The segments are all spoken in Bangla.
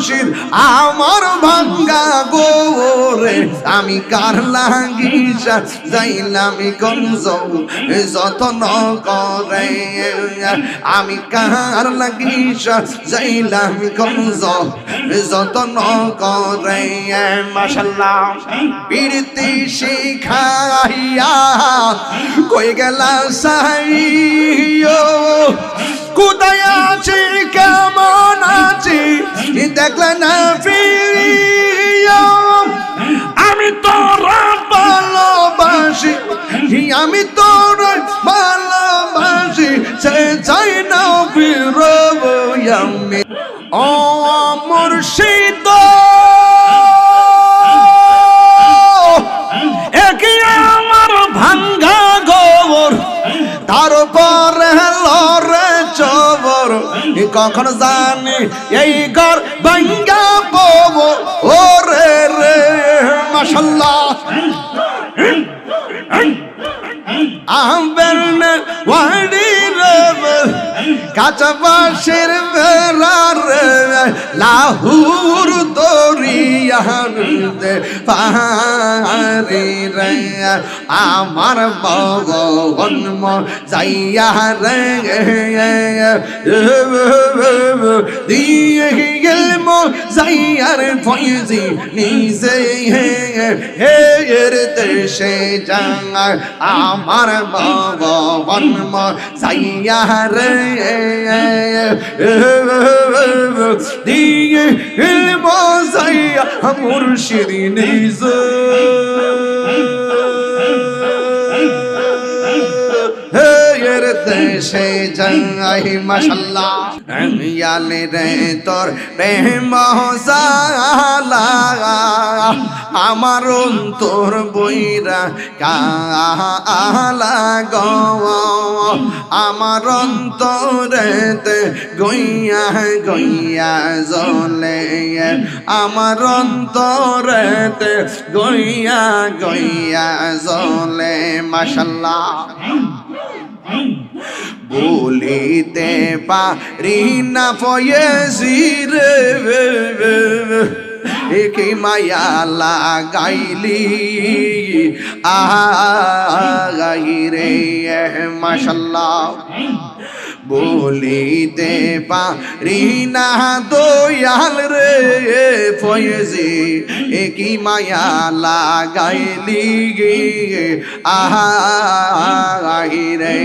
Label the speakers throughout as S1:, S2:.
S1: মুর্শিদ আমার ভাঙ্গা গোরে আমি কার লাগিসা যাইলাম গঞ্জ যতন করে আমি কার লাগিসা যাইলাম গঞ্জ যতন করে মাশাআল্লাহ প্রীতি শিখাইয়া কই গেলা সাইয়ো কোথায় আছি কেমন আছি দেখলে না ফিরিও আমি তোরা ভালোবাসি আমি তোরা ভালোবাসি সে চাই না ফিরব আমি ও মুর্শিদ একই আমার ভাঙ্গা গোবর তারপর লরে চবর কখন জানি এই ঘর ভাঙ্গা পাব ওরে রে মাশাআল্লাহ আমবেরনে ওয়াড়ি রে কাঁচা বাঁশের বেড়ার লাহুর দরিয়াতে পারি রে আমার ভগবান যাইয়া রে দিয়ে গেল যাইয়ার ফয়জি নিজে এর দেশে যায় আমার ভগবান যাইয়া রে দিয়ে মজাইয়া মুর্শিদ নিজে দেশে যাই মাশাআল্লাহ ইয়ালে রে তোর প্রেম জালা আমার অন্তর বইরা কালা গো আমার অন্তরেতে গইয়া গইয়া জ্বলে আমার অন্তরেতে গইয়া গইয়া জ্বলে মাশাআল্লাহ বলিতে পারি না ফয়েজি রে একে মায়া লাগাইলি আগাই রে মাশাআল্লাহ বলিতে পারি না দয়াল রে ফয়েজি একি মায়া লাগাইলি আহাই রে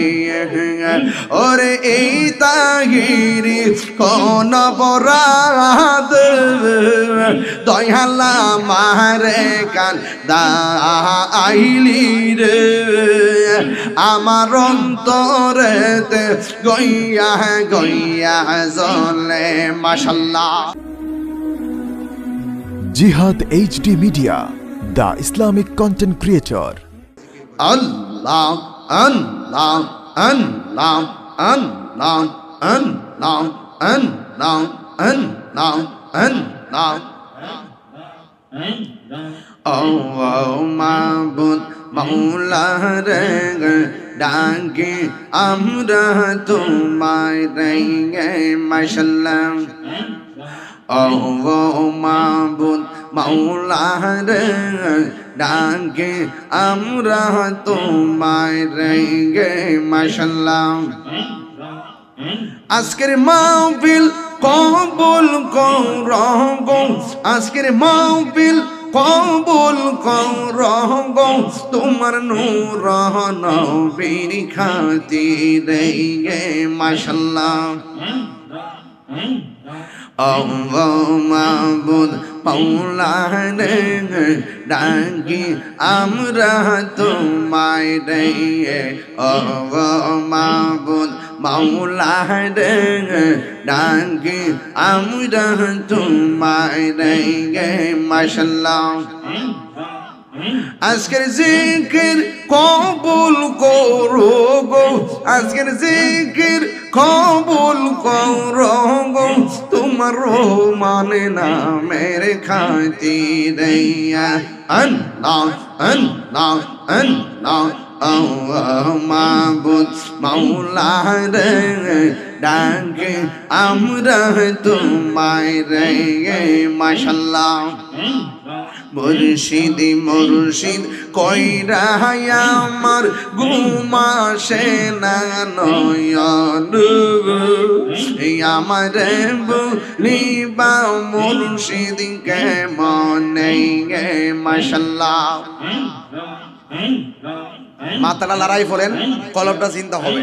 S1: ওরে এই তাহিরি কোন বরাদ দয়ালা মারে কান দাইলি রে আমার অন্তরেতে গইয়া গইয়া জ্বলে মাশাআল্লাহ
S2: জিহাদ HD media, the Islamic content creator.
S1: আল্লাহ আল্লাহ আল্লাহ আল্লাহ আল্লাহ আল্লাহ আল্লাহ আল্লাহ ও মাবুদ মৌলা রে ডাকে আমরা তোমায় রে মাশাআল্লাহ ও মাবুদ মৌলা রে ডাকে আমরা তোমায় রে মাশাআল্লাহ আজকের মাহফিল কবুল করো আজকের মাহফিল কবুল করো তোমার নূর নবীর খাতিরে মাশাআল্লাহ মাবুদ মৌলা রে ডাকি আমরা তোমায় রে মাবুদ মৌলা রে ডাকি আমরা তোমায় রে মাশাআল্লাহ আজকের জিকির কবুল করো গো আজকের জিকির কবুল করো গো তোমার মানে নামের খাতিরে আল্লাহ আল্লাহ আল্লাহ মাবুদ মৌলা রে ডাকে আমরা তোমায় রে মাশাল্লাহ মুর্শিদ মুর্শিদ কইরা আমার ঘুমাসে না নয়ন আমার বলিবা মুর্শিদ কেমনে মাশাল্লাহ মাথাটা লড়াই ফেলেন কলমটা চিন্তা হবে